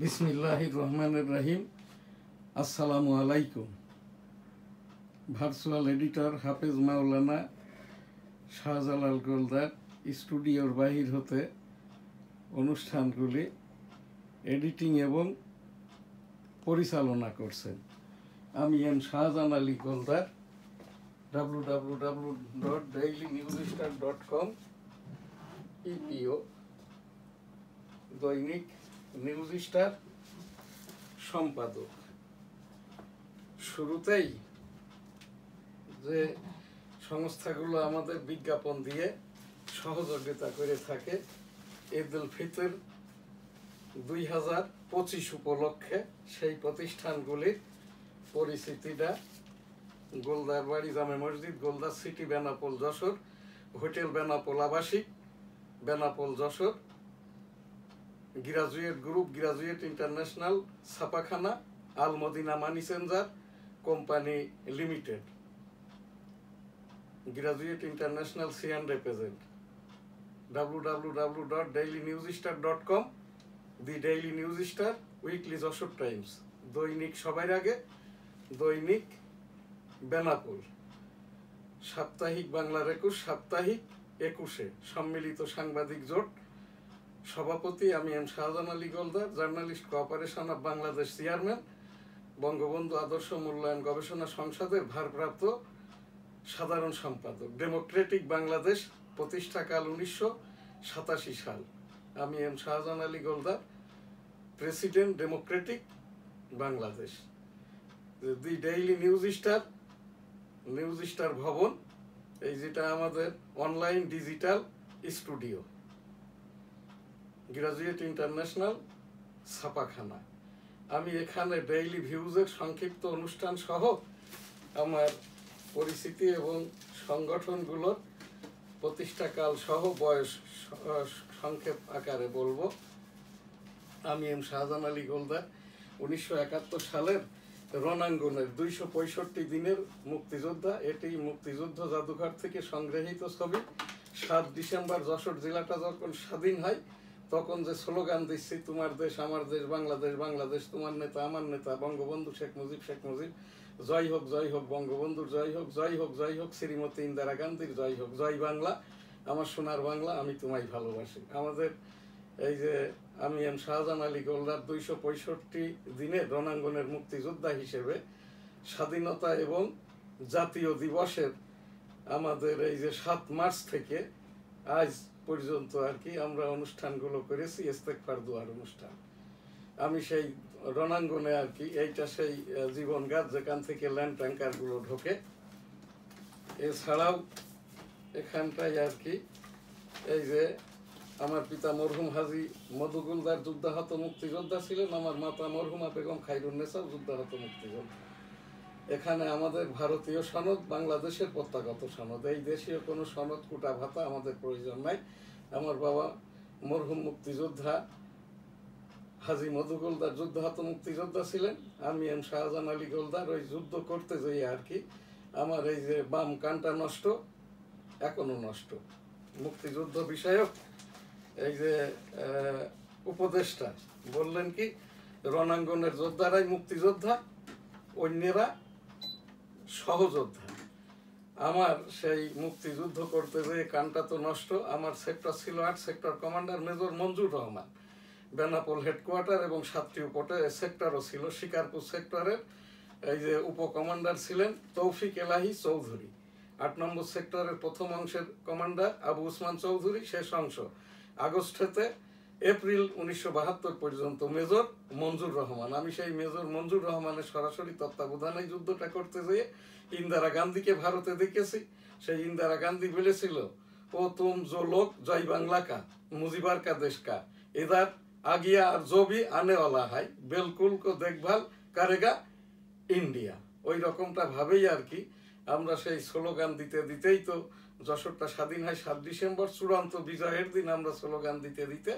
বিসমিল্লাহির রহমানির রহিম। আসসালামু আলাইকুম। ভার্চুয়াল এডিটর হাফেজ মাওলানা শাহজালাল গোলদার স্টুডিওর বাহির হতে অনুষ্ঠানগুলি এডিটিং এবং পরিচালনা করছেন। আমি এম শাহজাহান আলী গোলদার। www.dailynewsstar.com ইপিও দৈনিক নিউজ স্টার সম্পাদক। শুরুতেই যে সংস্থাগুলো আমাদের বিজ্ঞাপন দিয়ে সহযোগিতা করে থাকে, ঈদ উল ফিতর 2025 উপলক্ষে সেই প্রতিষ্ঠানগুলির পরিচিতিটা গোলদার বাড়ি জামে মসজিদ, গোলদার সিটি, বেনাপোল যশোর, হোটেল বেনাপোল আবাসিক, Benapole Jessore, graduate group, graduate international ছাপাখানা, Al Madina money changer company limited, graduate international CN represent, www.dailynewsstar.com, the daily news star, weekly Jessore times, দৈনিক সবার আগে, দৈনিক বেনাপোল, সাপ্তাহিক বাংলার 21, সাপ্তাহিক 21-এ, সম্মিলিত সাংবাদিক জোট। সভাপতি আমি M Shahjahan Ali Goldar, journalist cooperation of Bangladesh chairman, Bangabandhu আদর্শ মূল্যায়ন গবেষণা সংসদের ভারপ্রাপ্ত সাধারণ সম্পাদক, ডেমোক্রেটিক বাংলাদেশ প্রতিষ্ঠাকাল 1987 সাল। আমি M Shahjahan Ali Goldar, president, democratic Bangladesh. The daily news star, news star ভবন, এই যেটা আমাদের online digital studio, graduate international ছাপাখানা। আমি এখানে ডেইলি ভিউজের সংক্ষিপ্ত অনুষ্ঠান সহ আমার পরিচিতি এবং সংগঠনগুলোর প্রতিষ্ঠাকাল সহ বয়স সংক্ষেপ আকারে বলবো। আমি এম শাহজাহান আলী গোলদার 1971 সালের রণাঙ্গনের 265 দিনের মুক্তিযোদ্ধা। এটি মুক্তিযুদ্ধ জাদুঘর থেকে সংগৃহীত ছবি। 7 ডিসেম্বর যশোর জেলাটা যখন স্বাধীন হয়, তখন যে স্লোগান দিচ্ছি, তোমার দেশ আমার দেশ, বাংলাদেশ বাংলাদেশ, তোমার নেতা আমার নেতা, বঙ্গবন্ধু শেখ মুজিব শেখ মুজিব, জয় হোক বঙ্গবন্ধুর জয় হোক, জয় হোক শ্রীমতী ইন্দিরা গান্ধীর জয় হোক, জয় বাংলা আমার সোনার বাংলা, আমি তোমায় ভালোবাসি। আমাদের এই যে আমি এম শাহজাহান আলী গোলদার 265 দিনের রণাঙ্গনের মুক্তিযোদ্ধা হিসেবে স্বাধীনতা এবং জাতীয় দিবসের আমাদের এই যে 7 মার্চ থেকে আজ পর্যন্ত আর কি আমরা অনুষ্ঠানগুলো করেছি, ইস্তেগফার দোয়ার অনুষ্ঠান। আমি সেই রণাঙ্গনে আর কি, এইটা সেই জীবনগাত যেখান থেকে ল্যান্ড ট্যাঙ্কারগুলো ঢোকে। এছাড়াও এখানটায় আর কি এই যে আমার পিতা মরহুম হাজী মধু গোলদার যুদ্ধাহত মুক্তিযোদ্ধা ছিলেন, আমার মাতা মরহুমা বেগম খায়রুন্নেসা যুদ্ধাহত মুক্তিযোদ্ধা। এখানে আমাদের ভারতীয় সনদ, বাংলাদেশের প্রত্যাগত সনদ, এই দেশীয় কোনো সনদ, কোটা ভাতা আমাদের প্রয়োজন নাই। আমার বাবা মরহুম মুক্তিযোদ্ধা হাজী মধু গোলদার যুদ্ধাহত মুক্তিযোদ্ধা ছিলেন। আমি এম শাহজাহান আলী গোলদার ওই যুদ্ধ করতে যাই আর কি আমার এই যে বাম কানটা নষ্ট, এখনো নষ্ট। মুক্তিযুদ্ধ বিষয়ক এই যে উপদেষ্টা বললেন কি, রণাঙ্গনের যোদ্ধারাই মুক্তিযোদ্ধা, অন্যেরা সহযোদ্ধা। আমার সেই মুক্তিযুদ্ধ করতে যেয়ে কানটা তো নষ্ট। আমার সেক্টর ছিল 8, সেক্টর কমান্ডার মেজর মঞ্জুর রহমান। বেনাপোল হেডকোয়ার্টার এবং 7টি সেক্টরও ছিল। শিকারপুর সেক্টরের এই যে উপকমান্ডার ছিলেন তৌফিক এলাহি চৌধুরী। 8 নম্বর সেক্টরের প্রথম অংশের কমান্ডার আবু উসমান চৌধুরী। শেষ অংশ আগস্ট হতে এপ্রিল 1972 পর্যন্ত মেজর মঞ্জুর রহমান। আমি সেই মেজর মঞ্জুর রহমানের সরাসরি তত্ত্বাবধানে যুদ্ধটা করতে যেয়ে ইন্দিরা গান্ধীকে ভারতে দেখেছি। সেই ইন্দিরা গান্ধী বলেছিল, ও তুম জো লোক জয় বাংলা কা, মুজিবার কা দেশ কা, এদার আগিয়া আর জো ভি আনে ওয়ালা হাই, বিলকুল কো দেখভাল করেগা ইন্ডিয়া। ওই রকমটা ভাবেই আর কি আমরা সেই স্লোগান দিতে দিতেই তো যশোরটা স্বাধীন হয়। 7 ডিসেম্বর চূড়ান্ত বিজয়ের দিন আমরা স্লোগান দিতে দিতে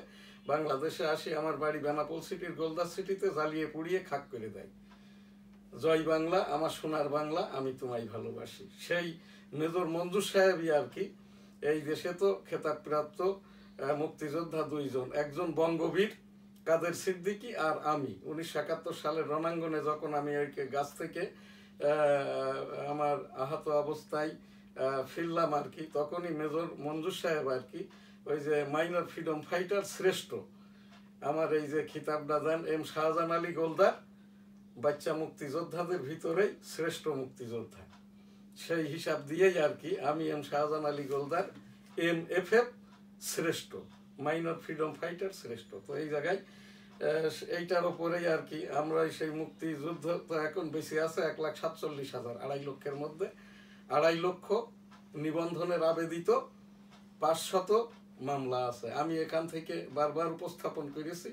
বাংলাদেশে আসি। আমার বাড়ি বেনাপোল সিটির গোলদার সিটিতে, জ্বালিয়ে পুড়িয়ে খাক করে দেয়। জয় বাংলা আমার সোনার বাংলা, আমি তোমায় ভালোবাসি। সেই মেজর মঞ্জুর সাহেবই আর কি এই দেশে তো খেতাবপ্রাপ্ত মুক্তিযোদ্ধা 2 জন, একজন বঙ্গবীর কাদের সিদ্দিকী আর আমি 1971 সালের রণাঙ্গনে যখন আমি ওই গাছ থেকে আমার আহত অবস্থায় ফিরলাম আর কি, তখনই মেজর মঞ্জুর সাহেব আর কি ওই যে মাইনর ফ্রিডম ফাইটার শ্রেষ্ঠ আমার এই যে খিতাবটা দেন এম শাহজাহান আলী গোলদার, বাচ্চা মুক্তিযোদ্ধাদের ভিতরেই শ্রেষ্ঠ মুক্তিযোদ্ধা। সেই হিসাব দিয়েই আর কি আমি এম শাহজাহান আলী গোলদার MFF শ্রেষ্ঠ, মাইনর ফ্রিডম ফাইটার শ্রেষ্ঠ। তো এই জায়গায় এইটার ওপরেই আর কি আমরা সেই মুক্তিযুদ্ধ তো এখন বেশি আছে 1,47,000, 2.5 লক্ষের মধ্যে 2.5 লক্ষ নিবন্ধনের আবেদিত 500 মামলা আছে। আমি এখান থেকে বারবার উপস্থাপন করেছি,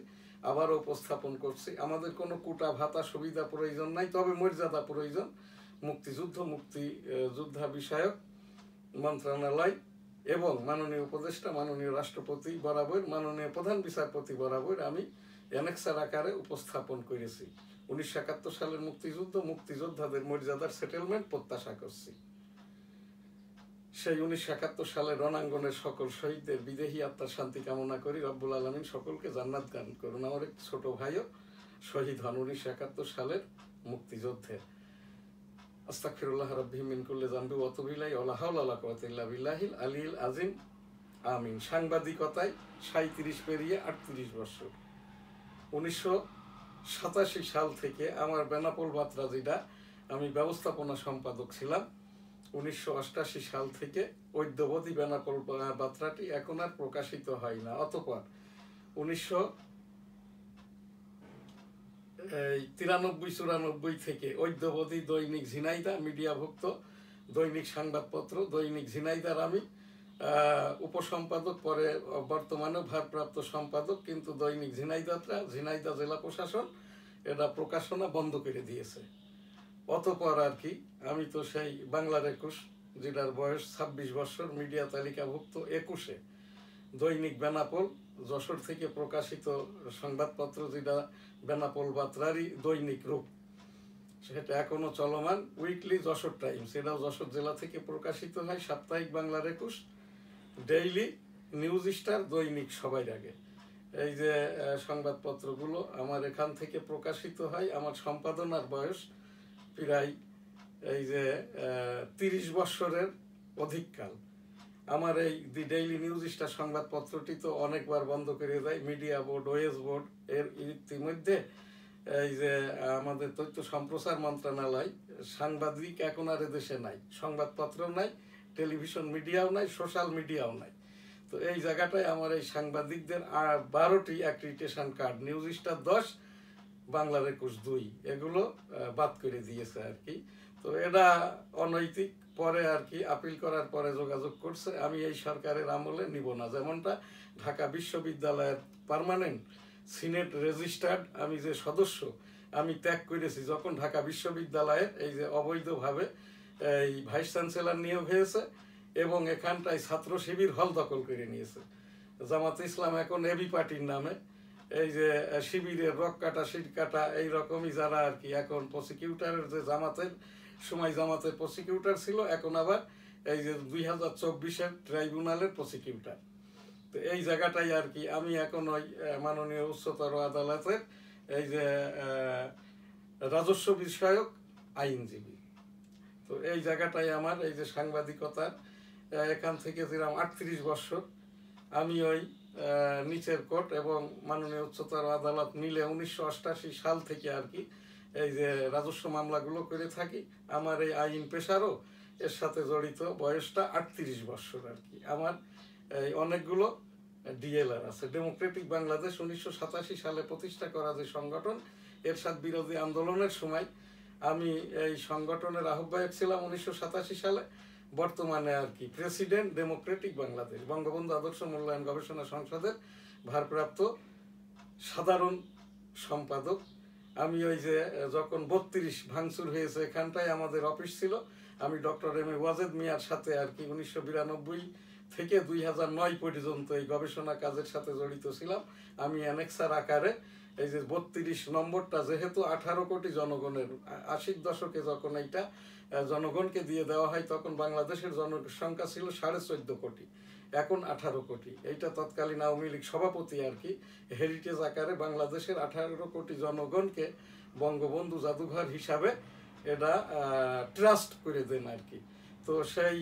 আবারও উপস্থাপন করছি, আমাদের কোনো কোটা ভাতা সুবিধা প্রয়োজন নাই, তবে মর্যাদা প্রয়োজন। মুক্তিযোদ্ধা বিষয়ক মন্ত্রণালয় এবং মাননীয় উপদেষ্টা, মাননীয় রাষ্ট্রপতি বরাবর, মাননীয় প্রধান বিচারপতি বরাবর আমি অ্যানেক্সার আকারে উপস্থাপন করেছি। 1971 সালের মুক্তিযোদ্ধাদের মর্যাদার সেটেলমেন্ট প্রত্যাশা করছি। সেই 1971 সালের রণাঙ্গনের সকল শহীদদের বিদেহী আত্মার শান্তি কামনা করি। রব্বুল আলামিন সকলকে জান্নাত দান করুন। আমার এক ছোট ভাইও শহীদ হন 1971 সালের মুক্তিযুদ্ধে। আস্তাগফিরুল্লাহ রাব্বি মিন কুল্লি যামবি ওয়া আতুবু ইলাইহি ওয়া লা হাওলা ওয়া লা কুওয়াতা ইল্লা বিল্লাহিল আলিয়্যিল আযীম। আমিন। সাংবাদিকতায় 37 পেরিয়ে 38 বছর। 1987 সাল থেকে আমার বেনাপোল বাত্রা, যেটা আমি ব্যবস্থাপনা সম্পাদক ছিলাম, 1988 সাল থেকে অদ্যাবধি বেনাপোল বাত্রাটি এখন আর প্রকাশিত হয় না। অতঃপর 1993-94 থেকে অদ্যাবধি দৈনিক ঝিনাইদহ মিডিয়াভুক্ত দৈনিক সংবাদপত্র দৈনিক ঝিনাইদহর আমি উপসম্পাদক, পরে বর্তমানে ভারপ্রাপ্ত সম্পাদক। কিন্তু দৈনিক ঝিনাইদহ জেলা প্রশাসন এটা প্রকাশনা বন্ধ করে দিয়েছে। অতঃপর আর কি আমি তো সেই বাংলার 21, যেটার বয়স 26 বছর, মিডিয়া তালিকাভুক্ত 21-এ দৈনিক বেনাপোল যশোর থেকে প্রকাশিত সংবাদপত্র, যেটা বেনাপোল বাত্রারই দৈনিক রূপ, সেটা এখনো চলমান। উইকলি যশোর টাইমস, এটাও যশোর জেলা থেকে প্রকাশিত হয়। সাপ্তাহিক বাংলার 21, ডেইলি নিউজ স্টার, দৈনিক সবাই আগে। এই যে সংবাদপত্রগুলো আমার এখান থেকে প্রকাশিত হয়। আমার সম্পাদনার বয়স প্রায় এই যে 30 বছরের অধিককাল। আমার এই দি ডেইলি নিউজ স্টার সংবাদপত্রটি তো অনেকবার বন্ধ করে দেয় মিডিয়া বোর্ড, ওএস বোর্ড। এর ইতিমধ্যে এই যে আমাদের তথ্য সম্প্রচার মন্ত্রণালয়, সাংবাদিক এখন আর দেশে নাই, সংবাদপত্রও নাই, টেলিভিশন মিডিয়াও নাই, সোশ্যাল মিডিয়াও নাই। তো এই জায়গাটায় আমার এই সাংবাদিকদের 12টি অ্যাক্রিডিটেশন কার্ড, নিউজ স্টার 10, বাংলার 21-2 এগুলো বাদ করে দিয়েছে আর কি। তো এটা অনৈতিক। পরে আর কি আপিল করার পরে যোগাযোগ করছে, আমি এই সরকারের আমলে নিব না। যেমনটা ঢাকা বিশ্ববিদ্যালয়ের পার্মানেন্ট সিনেট রেজিস্টার্ড আমি যে সদস্য, আমি ত্যাগ করেছি যখন ঢাকা বিশ্ববিদ্যালয়ের এই যে অবৈধভাবে এই ভাইস চ্যান্সেলর নিয়োগ হয়েছে এবং এখানটায় ছাত্র শিবির হল দখল করে নিয়েছে। জামাতে ইসলাম এখন এবি পার্টির নামে এই যে শিবিরের রক কাটা, শিট কাটা, এইরকমই যারা আর কি এখন প্রসিকিউটারের, যে জামাতের সময় জামাতের প্রসিকিউটার ছিল, এখন আবার এই যে 2024-এর ট্রাইব্যুনালের প্রসিকিউটার। তো এই জায়গাটাই আর কি আমি এখন ওই মাননীয় উচ্চতর আদালতের এই যে রাজস্ব বিষয়ক আইনজীবী। তো এই জায়গাটাই আমার এই যে সাংবাদিকতার এখান থেকে যেরকম 38 বছর আমি ওই নিচের কোর্ট এবং মাননীয় উচ্চতর আদালত মিলে 1988 সাল থেকে আর কি এই যে রাজস্ব মামলাগুলো করে থাকি। আমার এই আইন পেশারও এর সাথে জড়িত, বয়সটা 38 বছর আর কি। আমার এই অনেকগুলো ডিএলআর আছে। ডেমোক্রেটিক বাংলাদেশ 1987 সালে প্রতিষ্ঠা করা যে সংগঠন, এরশাদ বিরোধী আন্দোলনের সময় আমি এই সংগঠনের আহ্বায়ক ছিলাম 1987 সালে। বর্তমানে আর কি প্রেসিডেন্ট ডেমোক্রেটিক বাংলাদেশ, বঙ্গবন্ধু আদর্শ মূল্যায়ন গবেষণা সংসদের ভারপ্রাপ্ত সাধারণ সম্পাদক। আমি ওই যে যখন 32 ভাঙচুর হয়েছে এখানটায় আমাদের অফিস ছিল, আমি ডক্টর এম এ ওয়াজেদ মিয়ার সাথে আর কি 1992 থেকে 2009 পর্যন্ত এই গবেষণা কাজের সাথে জড়িত ছিলাম। আমি অ্যানেক্সার আকারে এই যে 32 নম্বরটা, যেহেতু 18 কোটি জনগণের 80 দশকে যখন এইটা জনগণকে দিয়ে দেওয়া হয়, তখন বাংলাদেশের জনসংখ্যা ছিল 14.5 কোটি, এখন 18 কোটি। এইটা তৎকালীন আওয়ামী লীগ সভাপতি আর কি হেরিটেজ আকারে বাংলাদেশের 18 কোটি জনগণকে বঙ্গবন্ধু জাদুঘর হিসাবে এটা ট্রাস্ট করে দেন আর কি। তো সেই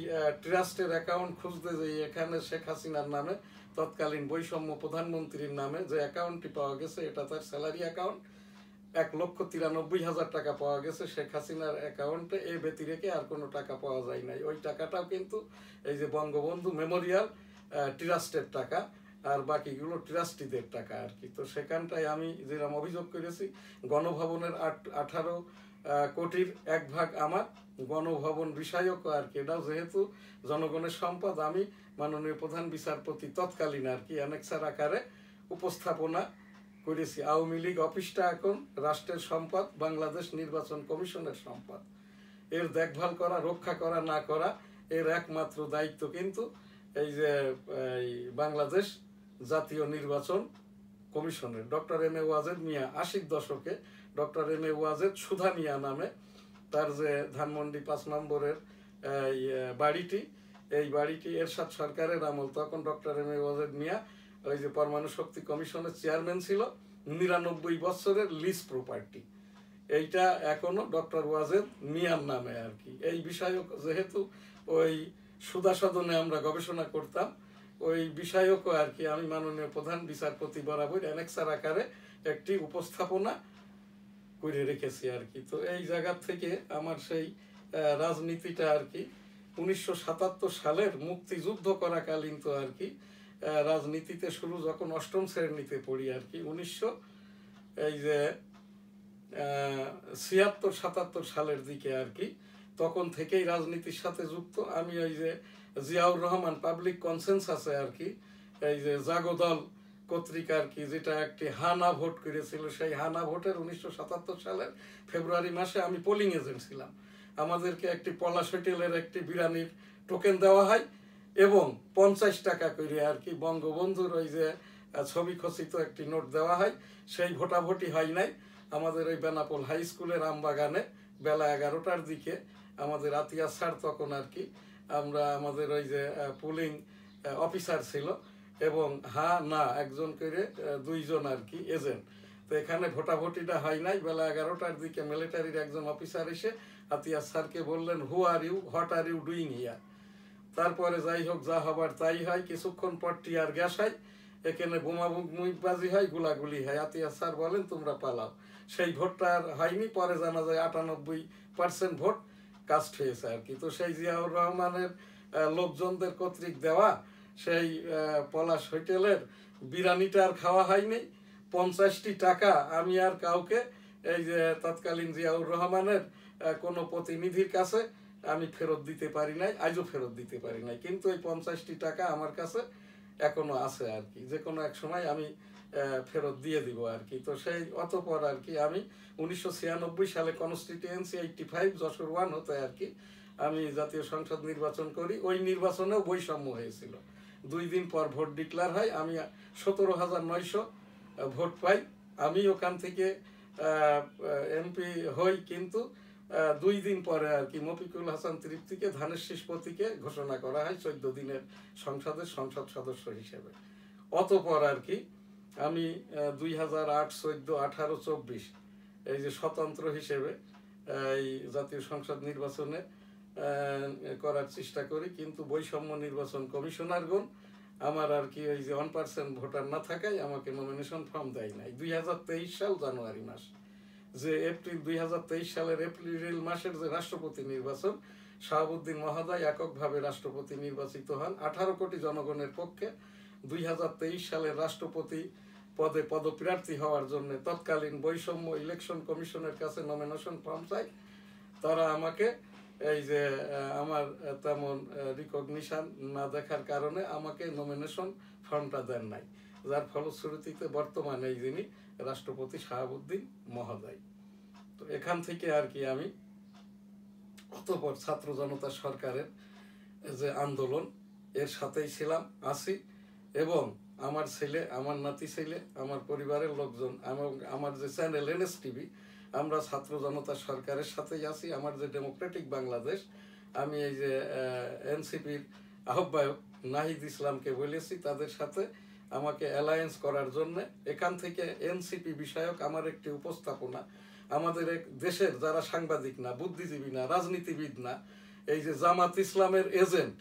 ট্রাস্টের অ্যাকাউন্ট খুঁজতে যাই এখানে শেখ হাসিনার নামে, তৎকালীন বৈষম্য প্রধানমন্ত্রীর নামে যে অ্যাকাউন্টটি পাওয়া গেছে, এটা তার স্যালারি অ্যাকাউন্ট। 1,93,000 টাকা পাওয়া গেছে শেখ হাসিনার অ্যাকাউন্টে, এ ব্যতি রেখে আর কোনো টাকা পাওয়া যায় নাই। ওই টাকাটাও কিন্তু এই যে বঙ্গবন্ধু মেমোরিয়াল ট্রাস্টের টাকা, আর বাকিগুলো ট্রাস্টিদের টাকা আর কি। তো সেখানটায় আমি যেরকম অভিযোগ করেছি, গণভবনের 18 কোটির 1 ভাগ আমার, গণভবন বিষয়ক আর কি। এটাও যেহেতু জনগণের সম্পদ, আমি মাননীয় প্রধান বিচারপতি তৎকালীন আর কি অ্যানেক্সার আকারে উপস্থাপনা করেছি। আওয়ামী লীগ অফিসটা এখন রাষ্ট্রের সম্পদ, বাংলাদেশ নির্বাচন কমিশনের সম্পদ। এর দেখভাল করা, রক্ষা করা, না করা এর একমাত্র দায়িত্ব কিন্তু এই যে বাংলাদেশ জাতীয় নির্বাচন কমিশনের। Doctor M A Wazed Miah 80 দশকে ডক্টর এম এ ওয়াজেদ সুধা মিয়া নামে তার যে ধানমন্ডি 5 নম্বরের বাড়িটি, এই বাড়িটি এরশাদ সরকারের আমল, তখন doctor M A Wazed Miah ওই যে পরমাণু শক্তি কমিশনের চেয়ারম্যান ছিল, 99 বছরের লিজ প্রপার্টি। এইটা এখনো ডক্টর ওয়াজেদ মিয়ার নামে আর কি। এই বিষয়ক যেহেতু ওই সুধা সদনে আমরা গবেষণা করতাম, ওই বিষয়কও আর কি আমি মাননীয় প্রধান বিচারপতি বরাবর অ্যানেক্সার আকারে একটি উপস্থাপনা করে রেখেছি আর কি। তো এই জায়গা থেকে আমার সেই রাজনীতিটা আর কি 1977 সালের মুক্তিযুদ্ধ করাকালীন তো আর কি রাজনীতিতে শুরু, যখন 8ম শ্রেণীতে পড়ি আর কি 1976-77 সালের দিকে আর কি, তখন থেকেই রাজনীতির সাথে যুক্ত আমি। ওই যে জিয়াউর রহমান পাবলিক কনসেনসাসে আর কি এই যে জাগদল কর্তৃক আর কি, যেটা একটি হানা ভোট করেছিল, সেই হানা ভোটের 1977 সালের ফেব্রুয়ারি মাসে আমি পোলিং এজেন্ট ছিলাম। আমাদেরকে একটি পলাশ হোটেলের একটি বিরিয়ানির টোকেন দেওয়া হয় এবং 50 টাকা করে আর কি বঙ্গবন্ধুর ওই যে ছবি খচিত একটি নোট দেওয়া হয়। সেই ভোটাভুটি হয় নাই। আমাদের ওই বেনাপোল হাই স্কুলের আমবাগানে বেলা 11টার দিকে আমাদের আতিয়া স্যার তখন আর কি, আমরা আমাদের ওই যে পুলিং অফিসার ছিল এবং না একজন করে 2 জন আর কি এজেন্ট। তো এখানে ভোটাভুটিটা হয় নাই। বেলা 11টার দিকে মিলিটারির একজন অফিসার এসে আতিয়া স্যারকে বললেন, who are you, what are you doing here. তারপরে যাই হোক, যা হবার তাই হয়। কিছুক্ষণ পর টিয়ার গ্যাস হয়, এখানে বোমাবাজি হয়, গুলাগুলি হয়। আতিয়া স্যার বলেন তোমরা পালাও। সেই ভোটটা আর হয়নি। পরে জানা যায় 98% ভোট কাস্ট হয়েছে আর কি। তো সেই জিয়াউর রহমানের লোকজনদের কর্তৃক দেওয়া সেই পলাশ হোটেলের বিরিয়ানিটা আর খাওয়া হয়নি। 50টি টাকা আমি আর কাউকে, এই যে তৎকালীন জিয়াউর রহমানের কোনো প্রতিনিধির কাছে আমি ফেরত দিতে পারি নাই, আজও ফেরত দিতে পারি নাই। কিন্তু এই 50টি টাকা আমার কাছে এখনো আছে আর কি, যে কোনো এক সময় আমি ফেরত দিয়ে দিব আর কি। তো সেই অতপর আর কি আমি 1996 সালে কনস্টিটিউয়েন্সি 85 যশোর 1 হতে আর কি আমি জাতীয় সংসদ নির্বাচন করি। ওই নির্বাচনেও বৈষম্য হয়েছিল। 2 দিন পর ভোট ডিক্লেয়ার হয়, আমি 17,900 ভোট পাই। আমি ওখান থেকে এমপি হই, কিন্তু 2 দিন পরে আর কি মফিকুল হাসান তৃপ্তিকে ধানের শীষ প্রতীকে ঘোষণা করা হয় 14 দিনের সংসদের সংসদ সদস্য হিসেবে। অতপর আর কি আমি 2008, 14, 18, 24 এই যে স্বতন্ত্র হিসেবে এই জাতীয় সংসদ নির্বাচনে করার চেষ্টা করি, কিন্তু বৈষম্য নির্বাচন কমিশনারগণ আমার আর কি ওই যে 1% ভোটার না থাকায় আমাকে নমিনেশন ফর্ম দেয় নাই। 2023 সাল জানুয়ারি মাস, যে 2023 সালের এপ্রিল মাসের যে রাষ্ট্রপতি নির্বাচন, শাহাবুদ্দিন মহোদয় এককভাবে রাষ্ট্রপতি নির্বাচিত হন 18 কোটি জনগণের পক্ষে। 2023 সালের রাষ্ট্রপতি পদে পদপ্রার্থী হওয়ার জন্য তৎকালীন বৈষম্য ইলেকশন কমিশনের কাছে নমিনেশন ফর্ম চাই। তারা আমাকে এই যে আমার তেমন রিকগনিশন না দেখার কারণে আমাকে নমিনেশন ফর্মটা দেন নাই, যার ফলশ্রুতিতে বর্তমানে এই যিনি রাষ্ট্রপতি শাহাবুদ্দিন মহোদয়। তো এখান থেকে আর কি আমি অতঃপর ছাত্র জনতা সরকারের যে আন্দোলন এর সাথেই ছিলাম, আছি, এবং আমার ছেলে, আমার নাতি ছেলে, আমার পরিবারের লোকজন, আমার যে চ্যানেল NS TV, আমরা ছাত্র জনতা সরকারের সাথেই আছি। আমার যে ডেমোক্রেটিক বাংলাদেশ, আমি এই যে এনসিপির আহ্বায়ক নাহিদ ইসলামকে বলেছি তাদের সাথে আমাকে অ্যালায়েন্স করার জন্য। এখান থেকে এনসিপি বিষয়ক আমার একটি উপস্থাপনা আমাদের এক দেশের যারা সাংবাদিক না, বুদ্ধিজীবী না, রাজনীতিবিদ না, এই যে জামাত ইসলামের এজেন্ট,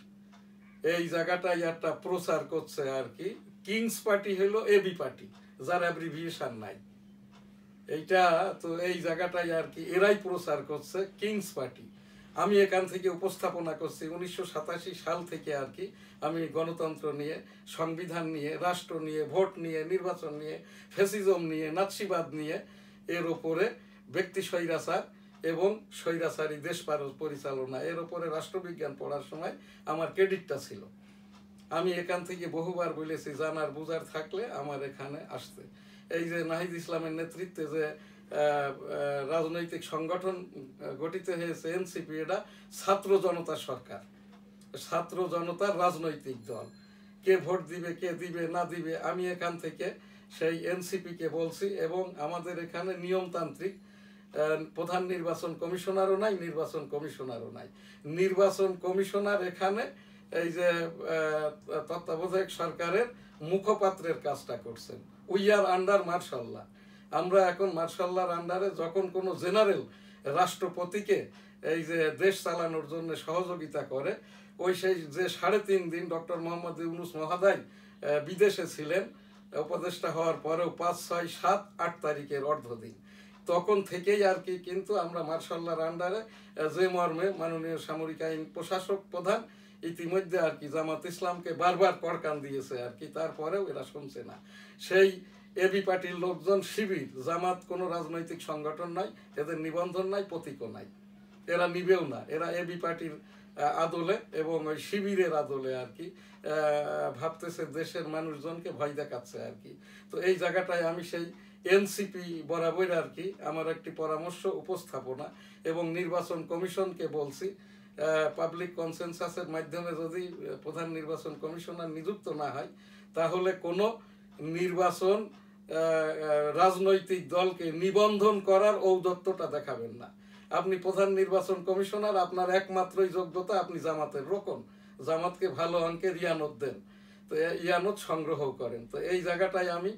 এই জায়গাটাই একটা প্রচার করছে আর কি। কিংস পার্টি হলো এবি পার্টি, যার অ্যাব্রিভিয়েশন নাই। এইটা তো এই জায়গাটাই আর কি এরাই প্রচার করছে কিংস পার্টি। আমি এখান থেকে উপস্থাপনা করছি 1987 সাল থেকে আর কি আমি গণতন্ত্র নিয়ে, সংবিধান নিয়ে, রাষ্ট্র নিয়ে, ভোট নিয়ে, নির্বাচন নিয়ে, ফ্যাসিজম নিয়ে, নাৎসিবাদ নিয়ে, এর ওপরে ব্যক্তি স্বৈরাচার এবং স্বৈরাচারী দেশ পরিচালনা, এর ওপরে রাষ্ট্রবিজ্ঞান পড়ার সময় আমার ক্রেডিটটা ছিল। আমি এখান থেকে বহুবার বলেছি জানার বুঝার থাকলে আমার এখানে আসতে। এই যে নাহিদ ইসলামের নেতৃত্বে যে রাজনৈতিক সংগঠন গঠিত হয়েছে এনসিপি, এটা ছাত্র জনতা সরকার, ছাত্র জনতার রাজনৈতিক দল। কে ভোট দিবে, কে দিবে না দিবে, আমি এখান থেকে সেই এনসিপিকে বলছি। এবং আমাদের এখানে নিয়মতান্ত্রিক প্রধান নির্বাচন কমিশনারও নাই, নির্বাচন কমিশনারও নাই। নির্বাচন কমিশনার এখানে এই যে তত্ত্বাবধায়ক সরকারের মুখপাত্রের কাজটা করছেন। উই আর আন্ডার মার্শাল্লাহ। আমরা এখন মার্শাল্লাহর আন্ডারে যখন কোনো জেনারেল রাষ্ট্রপতিকে এই যে দেশ চালানোর জন্য সহযোগিতা করে, ওই সেই যে 3.5 দিন ডক্টর মোহাম্মদ ইউনূস মহোদয় বিদেশে ছিলেন উপদেষ্টা হওয়ার পরেও 5, 6, 7, 8 তারিখের অর্ধদিন, তখন থেকেই আর কি কিন্তু আমরা মার্শাল্লাহর আন্ডারে যে মর্মে মাননীয় সামরিক আইন প্রশাসক প্রধান ইতিমধ্যে আর কি জামাত ইসলামকে বারবার কড়কান দিয়েছে আর কি, তারপরেও এরা শুনছে না। সেই এবি পার্টির লোকজন শিবির, জামাত কোনো রাজনৈতিক সংগঠন নাই, এদের নিবন্ধন নাই, প্রতীকও নাই, এরা নিবেও না। এরা এবি পার্টির আদলে এবং ওই শিবিরের আদলে আর কি ভাবতেছে দেশের মানুষজনকে ভয় দেখাচ্ছে আর কি। তো এই জায়গাটায় আমি সেই এনসিপি বরাবর আর কি আমার একটি পরামর্শ উপস্থাপনা এবং নির্বাচন কমিশনকে বলছি, পাবলিক কনসেনসাসের মাধ্যমে যদি প্রধান নির্বাচন কমিশনার নিযুক্ত না হয়, তাহলে কোনো নির্বাচন রাজনৈতিক দলকে নিবন্ধন করার ঔদ্ধত্যটা দেখাবেন না। আপনি প্রধান নির্বাচন কমিশনার, আপনার একমাত্রই যোগ্যতা আপনি জামাতের রোকন, জামাতকে ভালো অঙ্কের ইয়ানত দেন, তো ইয়ানত সংগ্রহ করেন। তো এই জায়গাটায় আমি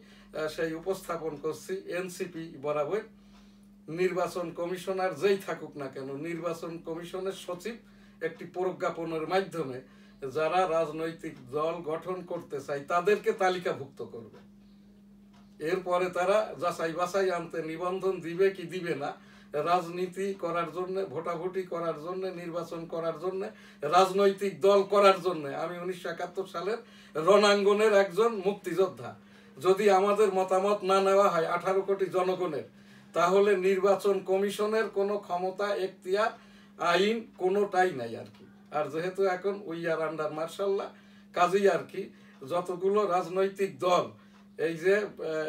সেই উপস্থাপন করছি এনসিপি বরাবর। নির্বাচন কমিশনার যেই থাকুক না কেন, নির্বাচন কমিশনের সচিব একটি প্রজ্ঞাপনের মাধ্যমে যারা রাজনৈতিক দল গঠন করতে চায় তাদেরকে তালিকাভুক্ত করবে। এরপরে তারা যাচাই বাছাই আনতে নিবন্ধন দিবে কি দিবে না, রাজনীতি করার জন্য, ভোটাভুটি করার জন্য, নির্বাচন করার জন্য, রাজনৈতিক দল করার জন্য। আমি 1971 সালের রণাঙ্গনের একজন মুক্তিযোদ্ধা। যদি আমাদের মতামত না নেওয়া হয় 18 কোটি জনগণের, তাহলে নির্বাচন কমিশনের কোনো ক্ষমতা, এখতিয়ার, আইন কোনোটাই নাই আর কি। আর যেহেতু এখন উই আর আন্ডার মার্শাল্লাহ, কাজেই আর কি যতগুলো রাজনৈতিক দল এই যে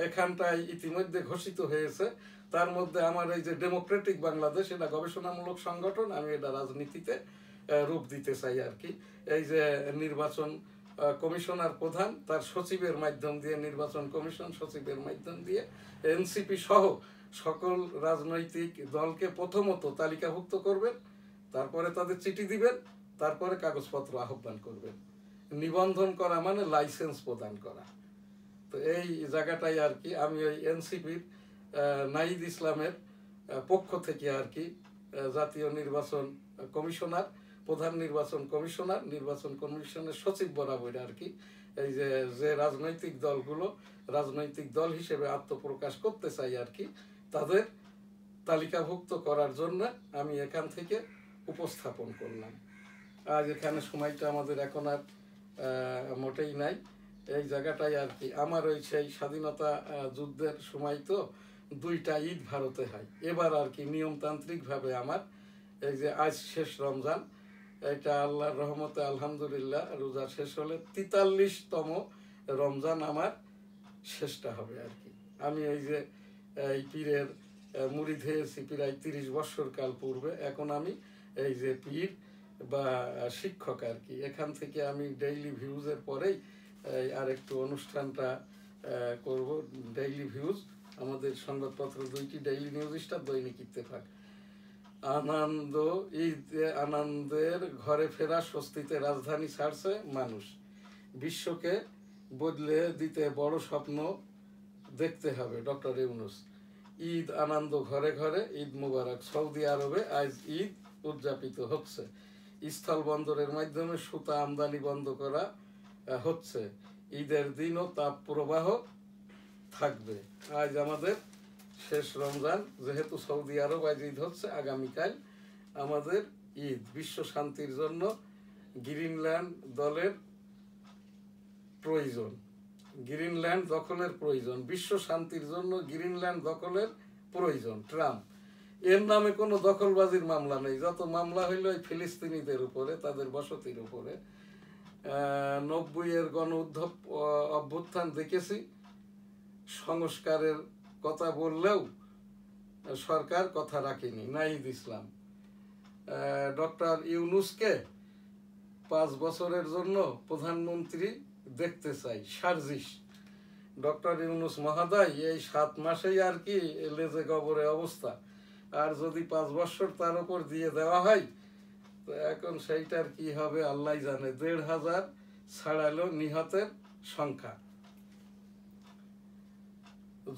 এখানটায় ইতিমধ্যে ঘোষিত হয়েছে, তার মধ্যে আমার এই যে ডেমোক্রেটিক বাংলাদেশ, এটা গবেষণামূলক সংগঠন, আমি এটা রাজনীতিতে রূপ দিতে চাই আর কি। এই যে নির্বাচন কমিশনার প্রধান, তার সচিবের মাধ্যম দিয়ে, নির্বাচন কমিশন সচিবের মাধ্যম দিয়ে এনসিপি সহ সকল রাজনৈতিক দলকে প্রথমত তালিকাভুক্ত করবেন, তারপরে তাদের চিঠি দিবেন, তারপরে কাগজপত্র আহ্বান করবেন। নিবন্ধন করা মানে লাইসেন্স প্রদান করা। তো এই জায়গাটাই আর কি আমি ওই এনসিপির নাহিদ ইসলামের পক্ষ থেকে আর কি জাতীয় নির্বাচন কমিশনার, প্রধান নির্বাচন কমিশনার, নির্বাচন কমিশনের সচিব বরাবর আর কি এই যে রাজনৈতিক দলগুলো রাজনৈতিক দল হিসেবে আত্মপ্রকাশ করতে চাই আর কি, তাদের তালিকাভুক্ত করার জন্য আমি এখান থেকে উপস্থাপন করলাম। আজ এখানে সময়টা আমাদের এখন আর মোটেই নাই। এই জায়গাটাই আর কি আমার ওই সেই স্বাধীনতা যুদ্ধের সময় তো 2টা ঈদ ভারতে হয়। এবার আর কি নিয়মতান্ত্রিকভাবে আমার এই যে আজ শেষ রমজান, এটা আল্লাহর রহমতে আলহামদুলিল্লাহ রোজা শেষ হলে 43তম রমজান আমার শেষটা হবে আর কি। আমি এই যে এই পীরের মুরিদ হয়েছি প্রায় 30 বছর কাল পূর্বে। এখন আমি এই যে পীর বা শিক্ষক আর কি, এখান থেকে আমি ডেইলি ভিউজের পরেই আর একটু অনুষ্ঠানটা করব, ডেইলি ভিউজ। আমাদের সংবাদপত্র দুইটি, ডেইলি নিউজ স্টার, দৈনিক ইত্তেফাক। আনন্দ, ঈদ আনন্দের ঘরে ফেরা, স্বস্তিতে রাজধানী ছাড়ছে মানুষ। বিশ্বকে বদলে দিতে বড় স্বপ্ন দেখতে হবে, ডক্টর ইউনূস। ঈদ আনন্দ ঘরে ঘরে, ঈদ মুবারক। সৌদি আরবে আজ ঈদ উদযাপিত হচ্ছে। স্থল বন্দরের মাধ্যমে সুতা আমদানি বন্ধ করা হচ্ছে। ঈদের দিনও তাপ প্রবাহ থাকবে। আজ আমাদের শেষ রমজান, যেহেতু সৌদি আরব আজ ঈদ হচ্ছে, আগামীকাল আমাদের ঈদ। বিশ্ব শান্তির জন্য গ্রিনল্যান্ড দলের প্রয়োজন, গ্রিনল্যান্ড দখলের প্রয়োজন। বিশ্ব শান্তির জন্য গ্রিনল্যান্ড দখলের প্রয়োজন। ট্রাম্প, এর নামে কোনো দখলবাজির মামলা নেই। যত মামলা হইল ওই ফিলিস্তিনিদের উপরে, তাদের বসতির উপরে। 90-এর গণ অভ্যুত্থান দেখেছি, সংস্কারের কথা বললেও সরকার কথা রাখেনি। নাহিদ ইসলাম, ডক্টর ইউনূসকে 5 বছরের জন্য প্রধানমন্ত্রী দেখতে চাই, সার্জিস। ডক্টর ইউনূস মহোদয়, এই 7 মাসেই আর কি লেজে গবরে অবস্থা, আর যদি 5 বছর তার উপর দিয়ে দেওয়া হয় তো এখন সেইটার কি হবে আল্লাহ জানে। 1,500 ছাড়ালো নিহতের সংখ্যা।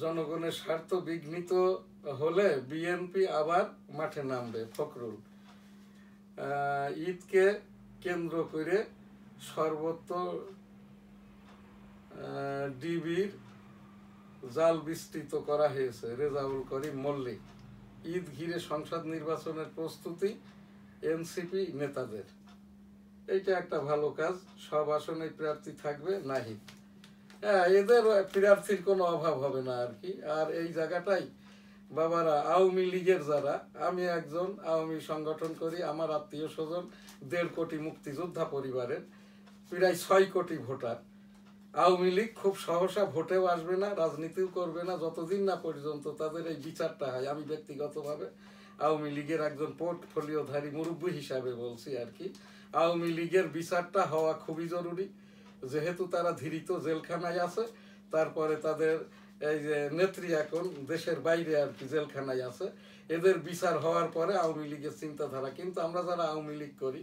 জনগণের স্বার্থ বিঘ্নিত হলে বিএনপি আবার মাঠে নামবে, ফখরুল। ঈদকে কেন্দ্র করে সর্বত্র ডিবির জাল বিস্তৃত করা হয়েছে, রেজাউল করিম মল্লিক। ঈদ ঘিরে সংসদ নির্বাচনের প্রস্তুতি এনসিপি নেতাদের। এইটা একটা ভালো কাজ, সব আসনে প্রার্থী থাকবে নাহিদ। হ্যাঁ, এদের প্রার্থীর কোনো অভাব হবে না আর কি। আর এই জায়গাটাই বাবারা, আওয়ামী লীগের যারা, আমি একজন আওয়ামী সংগঠন করি, আমার আত্মীয় স্বজন 1.5 কোটি মুক্তিযোদ্ধা পরিবারের, প্রায় 6 কোটি ভোটার। আওয়ামী লীগ খুব সহসা ভোটেও আসবে না, রাজনীতিও করবে না, যতদিন না পর্যন্ত তাদের এই বিচারটা হয়। আমি ব্যক্তিগতভাবে আওয়ামী লীগের একজন পোর্টফোলিওধারী মুরব্বী হিসাবে বলছি আর কি, আওয়ামী লীগের বিচারটা হওয়া খুবই জরুরি। যেহেতু তারা ধৃত, জেলখানায় আছে, তারপরে তাদের এই যে নেত্রী এখন দেশের বাইরে আর কি জেলখানায় আছে, এদের বিচার হওয়ার পরে আওয়ামী লীগের চিন্তাধারা। কিন্তু আমরা যারা আওয়ামী লীগ করি,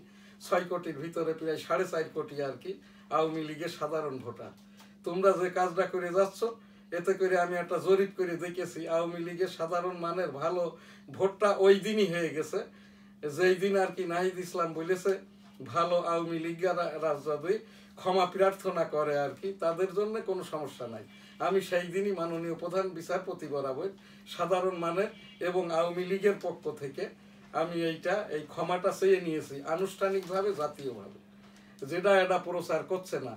6 কোটির ভিতরে প্রায় 4.5 কোটি আর কি আওয়ামী লীগের সাধারণ ভোটার। তোমরা যে কাজটা করে যাচ্ছ, এতে করে আমি একটা জরিপ করে দেখেছি, আওয়ামী লীগের সাধারণ মানের ভালো ভোটটা ওই দিনই হয়ে গেছে যেই দিন আর কি নাহিদ ইসলাম বলেছে ভালো আওয়ামী লীগরা যদি ক্ষমা প্রার্থনা করে আর কি, তাদের জন্য কোনো সমস্যা নাই। আমি সেই দিনই মাননীয় প্রধান বিচারপতি বরাবর সাধারণ মানের এবং আওয়ামী লীগের পক্ষ থেকে আমি এই ক্ষমাটা চেয়ে নিয়েছি আনুষ্ঠানিকভাবে, জাতীয়ভাবে। যেটা এটা প্রচার করছে না,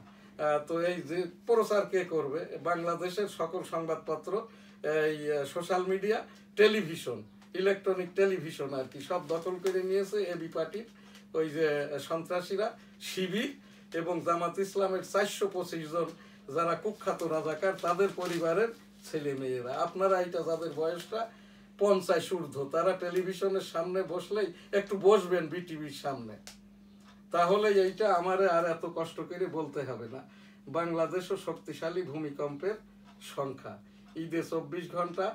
তো এই যে প্রচার কে করবে? বাংলাদেশের সকল সংবাদপত্র, এই social media, television, electronic television আর কি সব দখল করে নিয়েছে এবি পার্টির ওই যে সন্ত্রাসীরা, শিবির এবং জামাত ইসলামের 425 জন যারা কুখ্যাত রাজাকার, তাদের পরিবারের ছেলে মেয়েরা। আপনারা এটা যাদের বয়সটা 50 ঊর্ধ্ব, তারা টেলিভিশনের সামনে বসলেই একটু বসবেন বিটিভির সামনে, তাহলে এইটা আমারে আর এত কষ্ট করে বলতে হবে না। বাংলাদেশও শক্তিশালী ভূমিকম্পের সংখ্যা। ঈদে 24 ঘন্টা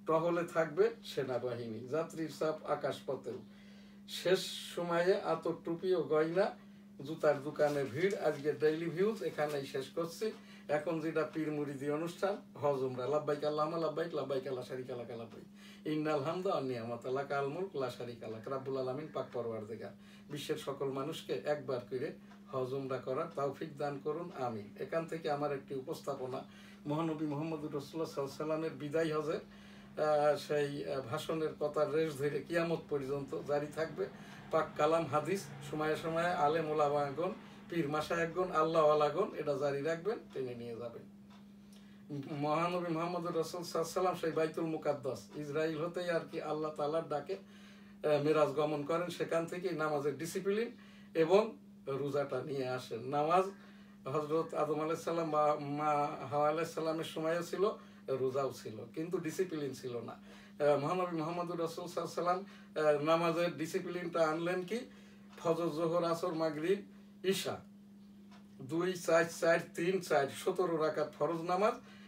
টহলে থাকবে সেনাবাহিনী। যাত্রীর চাপ আকাশপথেও। শেষ সময়ে আতর, টুপি ও গয়না, জুতার দোকানে ভিড়। আজকে ডেইলি ভিউজ এখানেই শেষ করছি। এখন যেটা পীর মুরিদি অনুষ্ঠান, হজ উমরা। লাব্বাইক আল্লাহুম্মা লাব্বাইক, লাব্বাইক লা শারীকা লাক লাব্বাইক, ইন্নাল হামদা ওয়ান নি'মাতা লাকাল মুলক লা শারীকা লাক। রাব্বুল আলামিন পাক পরওয়ারদিগার বিশ্বের সকল মানুষকে একবার করে হজ উমরা করার তৌফিক দান করুন, আমিন। এখান থেকে আমার একটি উপস্থাপনা মহানবী মুহাম্মদুর রাসূলুল্লাহ সাল্লাল্লাহু আলাইহি ওয়াসাল্লামের বিদায় হজের সেই ভাষণের কথার রেশ ধরে কিয়ামত পর্যন্ত জারি থাকবে। পাক কালাম হাদিস সময়ে সময়ে আলেম ওলামাগণ, পীর মাশায়েখগণ, আল্লাহ ওয়ালাগণ এটা জারি রাখবেন, টেনে নিয়ে যাবেন। মহানবী মুহাম্মদুর রাসূল সাল্লাল্লাহু আলাইহি ওয়াসাল্লাম সেই বাইতুল মুকাদ্দাস ইসরাইল হতেই আর কি আল্লাহ তাআলার ডাকে মিরাজ গমন করেন। সেখান থেকেই নামাজের ডিসিপ্লিন এবং রোজাটা নিয়ে আসেন। নামাজ হযরত আদম আলাইহিস সালাম বা মা হাওয়া আলাইহিস সালামের সময়ও ছিল, রোজাও ছিল, কিন্তু ডিসিপ্লিন ছিল না। মহানবী মুহাম্মদুর রাসূল সাল্লাল্লাহু আলাইহি ওয়াসাল্লাম নামাজের ডিসিপ্লিনটা আনলেন কি? ফজর, যোহর, আসর, মাগরিব, ঈশা 2, 4, 4, 3, 4 17 রাকাত ফরজ নামাজ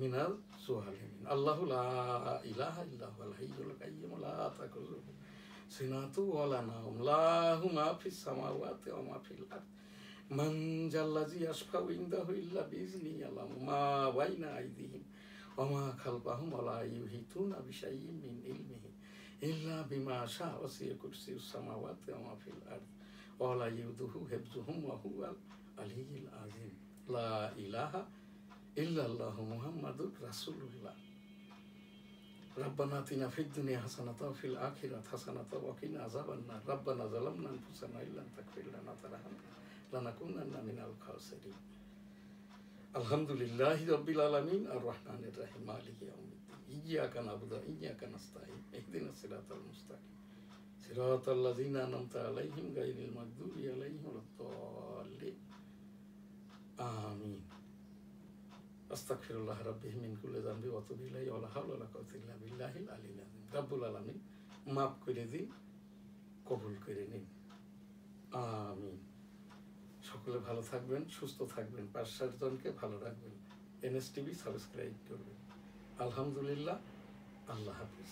মিনাল জালিমিন। আল্লাহু লা ইলাহা ইল্লা হুয়াল হাইয়ুল কাইয়্যুম লা তাখুযুহু সিনাতু ওয়া লা নাওম লাহু মা ফিস সামাওয়াতি ওয়া মা ফিল আরদ মান জাল্লাযী ইয়াশফাউ ইনদাহু ইল্লা বিইজনিহি ইয়ালামু মা বাইনা আইদিহিম ওয়া মা খালফাহুম ওয়া লা ইউহিতুনা বিশাইইন মিন ইলমিহি ইল্লা বিমা শাআ ওয়াসি'a কুরসিয়ুস সামাওয়াতি ওয়া মা ফিল আরদ ওয়া লা ইউদুহু হিফযুহুম ওয়া হুয়াল আলিয়্যুল আযীম। লা ইলাহা ইল্লাল্লাহু মুহাম্মাদুর রাসূলুল্লাহ। রাব্বানা আতিনা ফিদ দুনিয়া হাসানাতাও ওয়া ফিল আখিরাতি হাসানাতাও ওয়া কিনা আযাবান্নার। রাব্বানা যালামনা আনফুসানা ইল্লাম তাগফির লানা ওয়া তারহামনা লানাকুনান্না মিনাল খাসিরিন। আলহামদুলিল্লাহি রাব্বিল আলামিন আর রাহমানির রাহিম মালিকি ইয়াউমিদ্দিন ইয়্যাকা না'বুদু ওয়া ইয়্যাকা নাস্তাঈন ইহদিনাস সিরাতাল মুস্তাকিম সিরাতাল লাযিনা আন'আমতা আলাইহিম গায়রিল মাগদুবি আলাইহিম ওয়ালাদ-দাল্লিন। আমিন। আস্তাগফিরুল্লাহ রাব্বি মিন কুল্লি যামবি ওয়া আতুবু ইলাইহি ওয়া লা হাওলা ওয়া লা কুওয়াতা ইল্লা বিল্লাহিল আলিয়্যিল আযীম। রব্বুল আলামিন মাফ করে দিন, কবুল করে নিন। আমিন। সকলে ভালো থাকবেন, সুস্থ থাকবেন, ৫-৭ জনকে ভালো রাখবেন। NS টিভি সাবস্ক্রাইব করবেন। আলহামদুলিল্লাহ। আল্লাহ হাফিজ।